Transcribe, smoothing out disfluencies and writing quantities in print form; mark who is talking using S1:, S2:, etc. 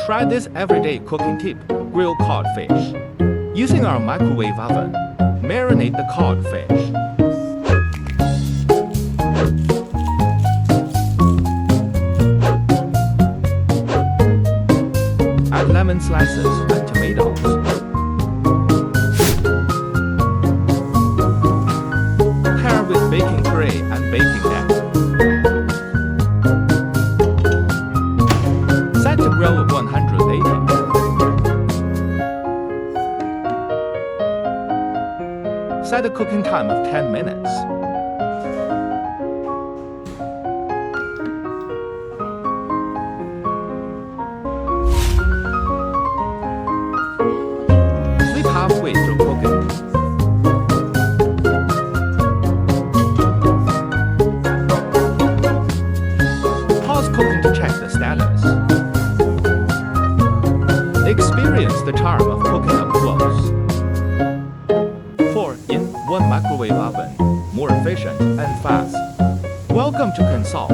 S1: Try this everyday cooking tip: grilled cod fish. Using our microwave oven, marinate the cod fish. Add lemon slices and tomatoes. Pair with baking tray and baking net. Set to grill at 180. Set a cooking time of 10 minutes. Flip halfway through cooking. Pause cooking to check the status. Experience the charm of cooking up close. 4-in-1 microwave oven, more efficient and fast. Welcome to Consult.